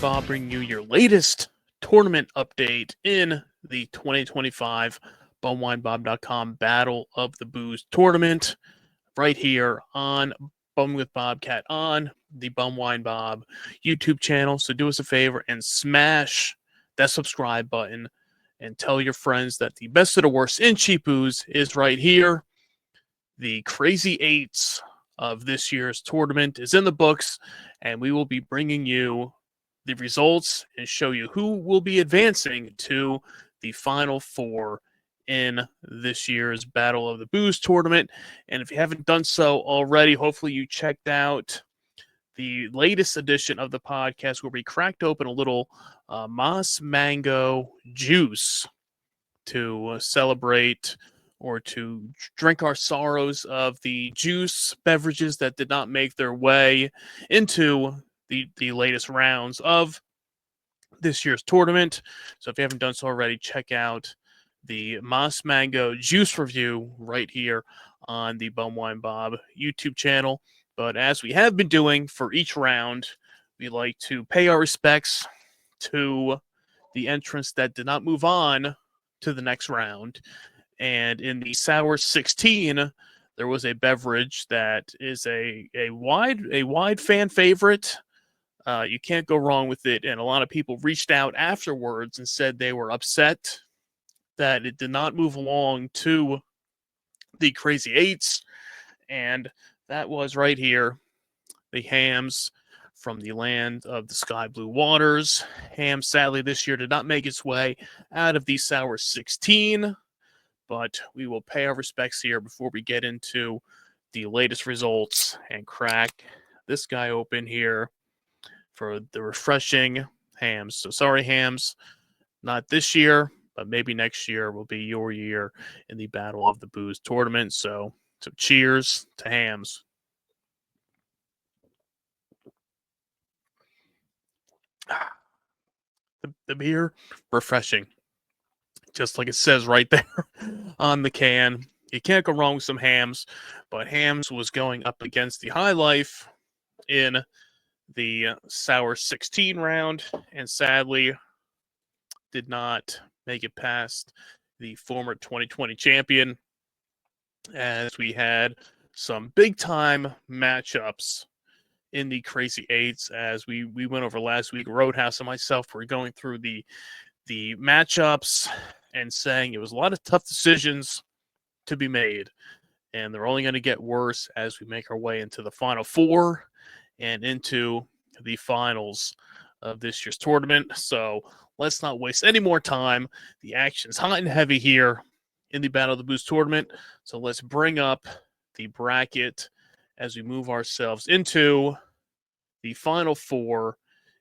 Bob bringing you your latest tournament update in the 2025 bumwinebob.com Battle of the Booze tournament right here on Bum with Bobcat on the Bumwine Bob YouTube channel. So do us a favor and smash that subscribe button and tell your friends that the best of the worst in cheap booze is right here. The Crazy Eights of this year's tournament is in the books, and we will be bringing you the results and show you who will be advancing to the Final Four in this year's Battle of the Booze tournament. And if you haven't done so already, hopefully you checked out the latest edition of the podcast where we cracked open a little Moss Mango juice to celebrate or to drink our sorrows of the juice beverages that did not make their way into the latest rounds of this year's tournament. So if you haven't done so already, check out the Moss Mango juice review right here on the Bumwine Bob YouTube channel. But as we have been doing for each round, we like to pay our respects to the entrants that did not move on to the next round. And in the Sour 16, there was a beverage that is a wide fan favorite. You can't go wrong with it. And a lot of people reached out afterwards and said they were upset that it did not move along to the Crazy Eights. And that was right here, the Hams from the land of the sky blue waters. Ham, sadly, this year did not make its way out of the Sour 16. But we will pay our respects here before we get into the latest results and crack this guy open here for the refreshing Hams. So sorry, Hams, not this year, but maybe next year will be your year in the Battle of the Booze tournament. So cheers to Hams. The beer, refreshing. Just like it says right there on the can. You can't go wrong with some Hams, but Hams was going up against the High Life in the Sour 16 round, and sadly did not make it past the former 2020 champion, as we had some big-time matchups in the Crazy Eights, as we went over last week. Roadhouse and myself were going through the matchups and saying it was a lot of tough decisions to be made, and they're only going to get worse as we make our way into the Final Four and into the finals of this year's tournament. So let's not waste any more time. The action's hot and heavy here in the Battle of the Booze tournament. So let's bring up the bracket as we move ourselves into the Final Four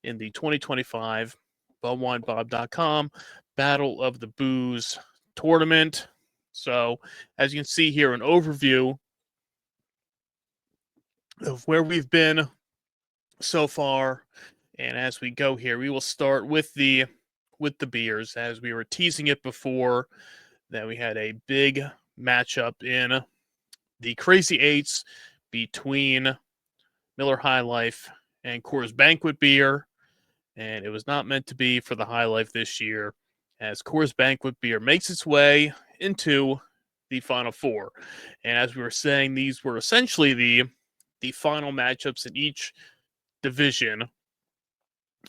in the 2025 bumwinebob.com Battle of the Booze tournament. So, as you can see here, an overview of where we've been so far. And as we go here, we will start with the beers, as we were teasing it before that we had a big matchup in the Crazy Eights between Miller High Life and Coors Banquet beer. And it was not meant to be for the High Life this year, as Coors Banquet beer makes its way into the Final Four. And as we were saying, these were essentially the final matchups in each division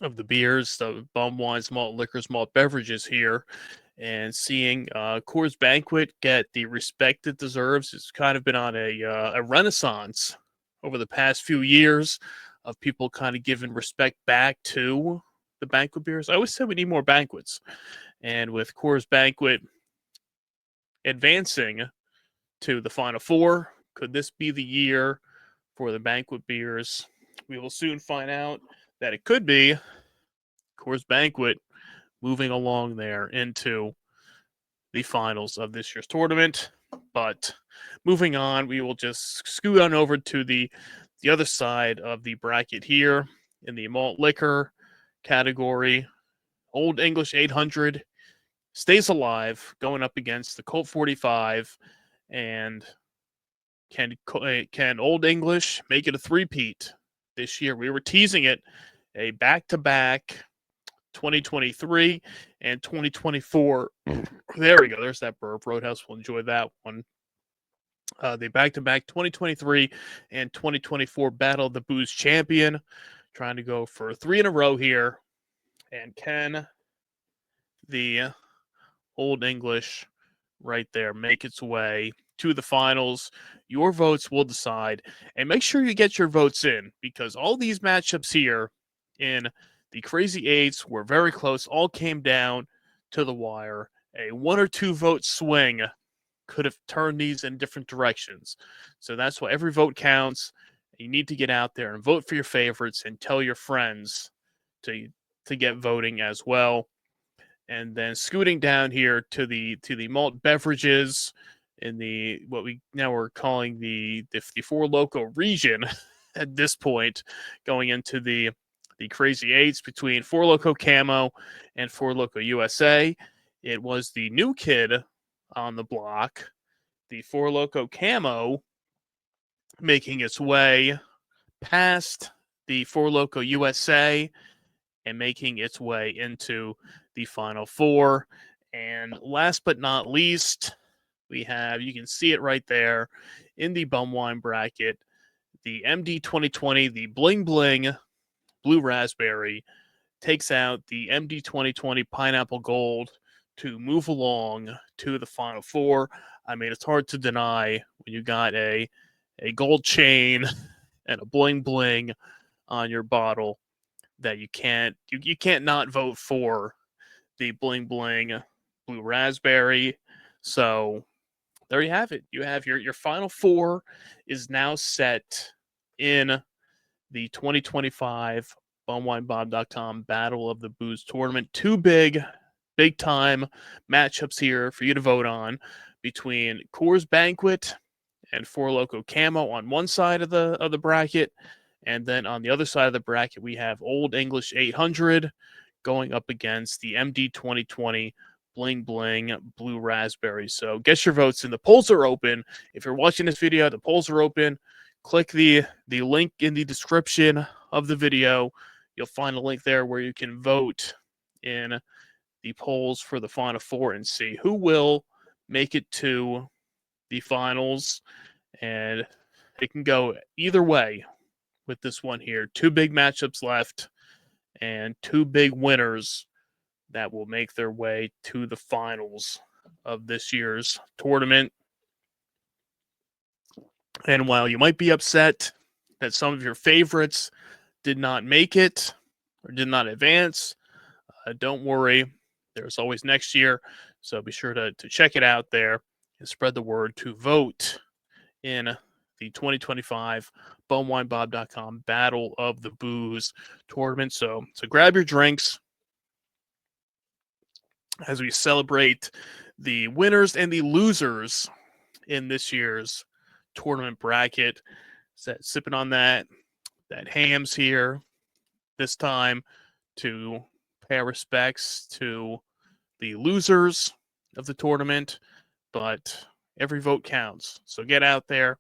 of the beers, the bum wines, malt liquors, malt beverages here. And seeing Coors Banquet get the respect it deserves. It's kind of been on a renaissance over the past few years of people kind of giving respect back to the banquet beers. I always said we need more banquets. And with Coors Banquet advancing to the Final Four, could this be the year for the banquet beers? We will soon find out that it could be. Coors Banquet moving along there into the finals of this year's tournament. But moving on, we will just scoot on over to the other side of the bracket here in the malt liquor category. Old English 800 stays alive, going up against the Colt 45. And can Old English make it a three-peat this year? We were teasing it a back-to-back 2023 and 2024. There we go. There's that burp. Roadhouse will enjoy that one. The back-to-back 2023 and 2024 Battle of the Booze champion, trying to go for 3 in a row here. And can the Old English right there make its way to the finals? Your votes will decide. And make sure you get your votes in, because all these matchups here in the Crazy Eights were very close. All came down to the wire. A 1 or 2 vote swing could have turned these in different directions. So that's why every vote counts. You need to get out there and vote for your favorites and tell your friends to get voting as well. And then scooting down here to the malt beverages in the what we now are calling the Four Loco region at this point, going into the Crazy Eights between Four Loco Camo and Four Loco USA. It was the new kid on the block, the Four Loco Camo, making its way past the Four Loco USA and making its way into the Final Four. And last but not least, we have, you can see it right there in the Bumwine bracket, the MD 2020, the Bling Bling Blue Raspberry, takes out the MD 2020 Pineapple Gold to move along to the Final Four. I mean, it's hard to deny when you got a gold chain and a bling bling on your bottle that you can't not vote for the bling bling Blue Raspberry. So there you have it. You have your Final Four is now set in the 2025 BumWineBob.com Battle of the Booze tournament. 2 big time matchups here for you to vote on, between Coors Banquet and Four Loco Camo on one side of the bracket, and then on the other side of the bracket we have Old English 800 going up against the MD 2020 Bling Bling Blue Raspberry. So get your votes in. The polls are open. If you're watching this video, the polls are open. Click the link in the description of the video. You'll find a link there where you can vote in the polls for the Final Four and see who will make it to the finals. And it can go either way with this one here. 2 big matchups left and 2 big winners that will make their way to the finals of this year's tournament. And while you might be upset that some of your favorites did not make it or did not advance, don't worry. There's always next year. So be sure to check it out there and spread the word to vote in the 2025 BumWineBob.com Battle of the Booze tournament. So grab your drinks as we celebrate the winners and the losers in this year's tournament bracket. Sipping on that Hams here this time to pay our respects to the losers of the tournament, but every vote counts. So get out there,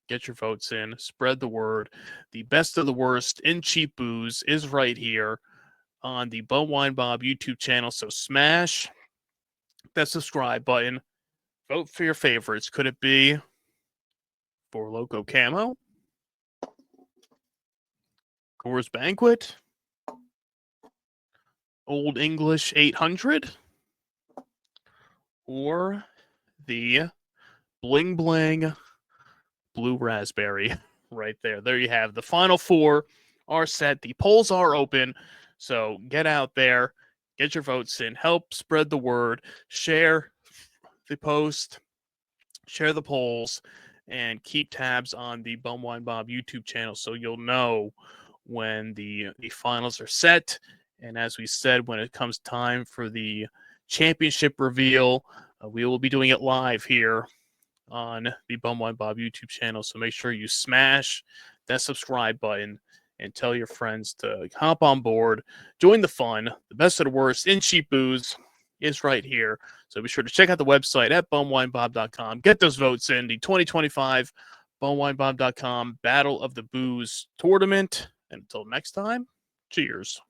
get your votes in, spread the word. The best of the worst in cheap booze is right here on the Bumwine Bob YouTube channel. So smash that subscribe button. Vote for your favorites. Could it be Four Loco Camo, Coors Banquet, Old English 800, or the Bling Bling Blue Raspberry? Right there. There you have. The Final Four are set. The polls are open. So get out there, get your votes in, help spread the word, share the post, share the polls, and keep tabs on the Bumwine Bob YouTube channel so you'll know when the finals are set. And as we said, when it comes time for the championship reveal, we will be doing it live here on the Bumwine Bob YouTube channel. So make sure you smash that subscribe button and tell your friends to hop on board, join the fun. The best of the worst in cheap booze is right here. So be sure to check out the website at bumwinebob.com. Get those votes in the 2025 bumwinebob.com Battle of the Booze tournament. And until next time, Cheers.